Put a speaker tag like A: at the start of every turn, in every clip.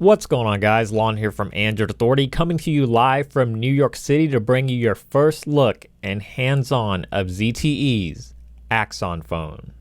A: What's going on, guys? Lon here from Android Authority, coming to you live from New York City to bring you your first look and hands-on of ZTE's AXON phone.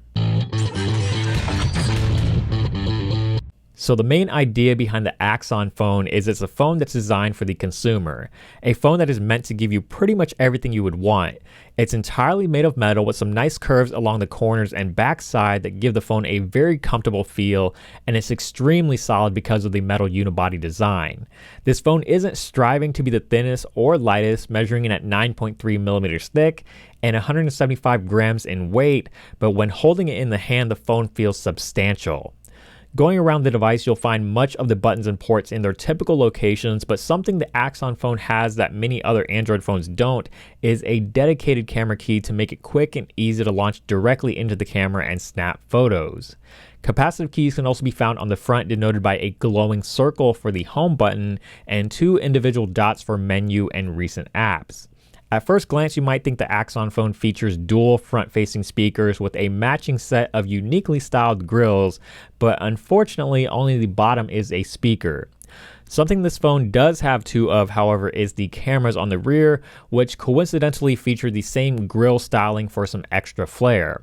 A: So the main idea behind the AXON phone is it's a phone that's designed for the consumer, a phone that is meant to give you pretty much everything you would want. It's entirely made of metal with some nice curves along the corners and backside that give the phone a very comfortable feel, and it's extremely solid because of the metal unibody design. This phone isn't striving to be the thinnest or lightest, measuring in at 9.3 millimeters thick and 175 grams in weight, but when holding it in the hand, the phone feels substantial. Going around the device, you'll find much of the buttons and ports in their typical locations, but something the AXON phone has that many other Android phones don't is a dedicated camera key to make it quick and easy to launch directly into the camera and snap photos. Capacitive keys can also be found on the front, denoted by a glowing circle for the home button and two individual dots for menu and recent apps. At first glance, you might think the AXON phone features dual front-facing speakers with a matching set of uniquely styled grills, but unfortunately only the bottom is a speaker. Something this phone does have two of, however, is the cameras on the rear, which coincidentally feature the same grill styling for some extra flair.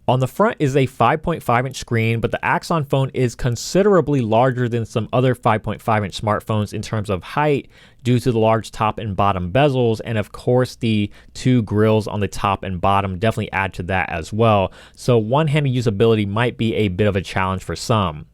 A: On the front is a 5.5-inch screen, but the AXON phone is considerably larger than some other 5.5-inch smartphones in terms of height due to the large top and bottom bezels, and of course the two grills on the top and bottom definitely add to that as well, so one-handed usability might be a bit of a challenge for some.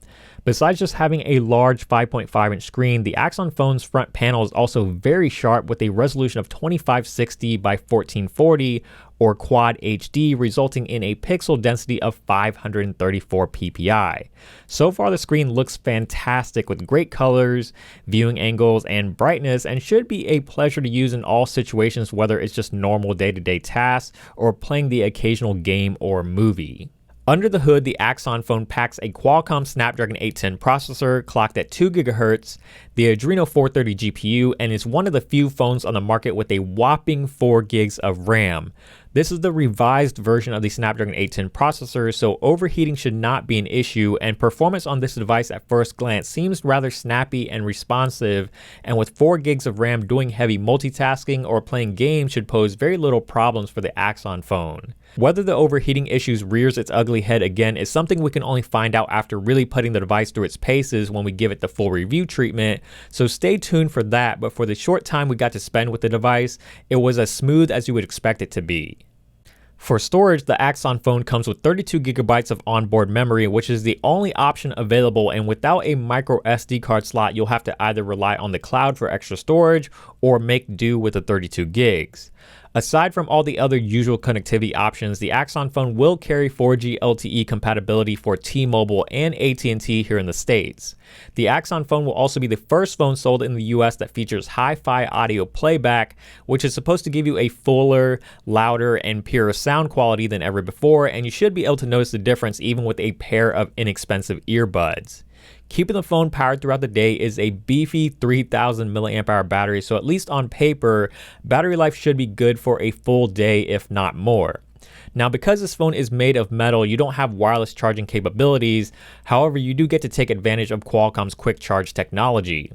A: Besides just having a large 5.5-inch screen, the AXON phone's front panel is also very sharp with a resolution of 2560 by 1440 or Quad HD, resulting in a pixel density of 534 ppi. So far, the screen looks fantastic with great colors, viewing angles, and brightness, and should be a pleasure to use in all situations, whether it's just normal day-to-day tasks or playing the occasional game or movie. Under the hood, the AXON phone packs a Qualcomm Snapdragon 810 processor clocked at 2 GHz, the Adreno 430 GPU, and is one of the few phones on the market with a whopping 4 gigs of RAM. This is the revised version of the Snapdragon 810 processor, so overheating should not be an issue, and performance on this device at first glance seems rather snappy and responsive, and with 4 gigs of RAM, doing heavy multitasking or playing games should pose very little problems for the AXON phone. Whether the overheating issues rears its ugly head again is something we can only find out after really putting the device through its paces when we give it the full review treatment, so stay tuned for that, but for the short time we got to spend with the device, it was as smooth as you would expect it to be. For storage, the AXON phone comes with 32 GB of onboard memory, which is the only option available, and without a micro SD card slot, you'll have to either rely on the cloud for extra storage or make do with the 32 gigs. Aside from all the other usual connectivity options, the AXON phone will carry 4G LTE compatibility for T-Mobile and AT&T here in the States. The AXON phone will also be the first phone sold in the US that features hi-fi audio playback, which is supposed to give you a fuller, louder, and purer sound quality than ever before, and you should be able to notice the difference even with a pair of inexpensive earbuds. Keeping the phone powered throughout the day is a beefy 3000 mAh battery, so at least on paper, battery life should be good for a full day if not more. Now, because this phone is made of metal, you don't have wireless charging capabilities. However, you do get to take advantage of Qualcomm's quick charge technology.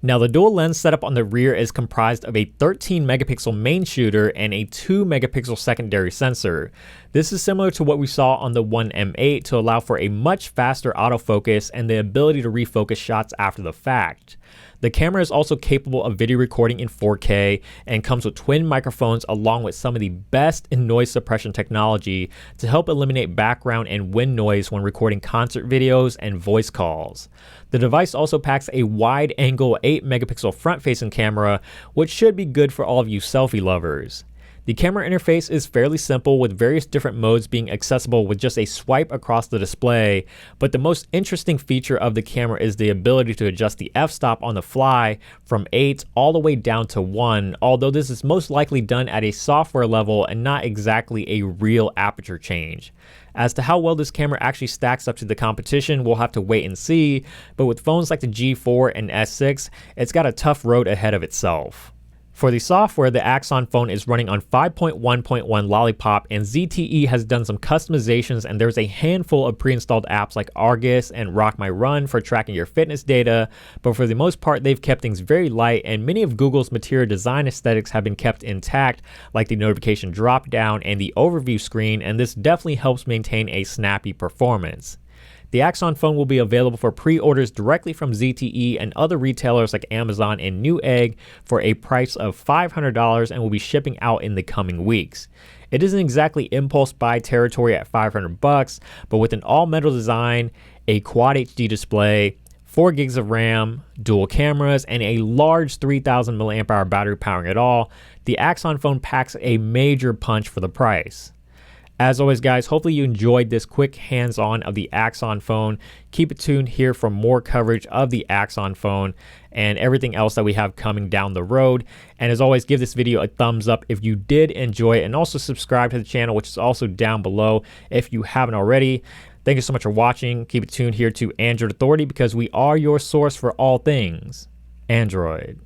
A: Now, the dual lens setup on the rear is comprised of a 13 megapixel main shooter and a 2 megapixel secondary sensor. This is similar to what we saw on the One M8 to allow for a much faster autofocus and the ability to refocus shots after the fact. The camera is also capable of video recording in 4K and comes with twin microphones along with some of the best in noise suppression technology to help eliminate background and wind noise when recording concert videos and voice calls. The device also packs a wide-angle 8 megapixel front-facing camera, which should be good for all of you selfie lovers. The camera interface is fairly simple, with various different modes being accessible with just a swipe across the display, but the most interesting feature of the camera is the ability to adjust the f-stop on the fly from 8 all the way down to 1, although this is most likely done at a software level and not exactly a real aperture change. As to how well this camera actually stacks up to the competition, we'll have to wait and see, but with phones like the G4 and S6, it's got a tough road ahead of itself. For the software, the AXON phone is running on 5.1.1 Lollipop, and ZTE has done some customizations, and there's a handful of pre-installed apps like Argus and Rock My Run for tracking your fitness data, but for the most part they've kept things very light, and many of Google's material design aesthetics have been kept intact, like the notification drop down and the overview screen, and this definitely helps maintain a snappy performance. The AXON phone will be available for pre-orders directly from ZTE and other retailers like Amazon and Newegg for a price of $500 and will be shipping out in the coming weeks. It isn't exactly impulse buy territory at $500, but with an all-metal design, a Quad HD display, 4 gigs of RAM, dual cameras, and a large 3000 mAh battery powering it all, the AXON phone packs a major punch for the price. As always, guys, hopefully you enjoyed this quick hands-on of the AXON phone. Keep it tuned here for more coverage of the AXON phone and everything else that we have coming down the road. And as always, give this video a thumbs up if you did enjoy it, and also subscribe to the channel, which is also down below if you haven't already. Thank you so much for watching. Keep it tuned here to Android Authority, because we are your source for all things Android.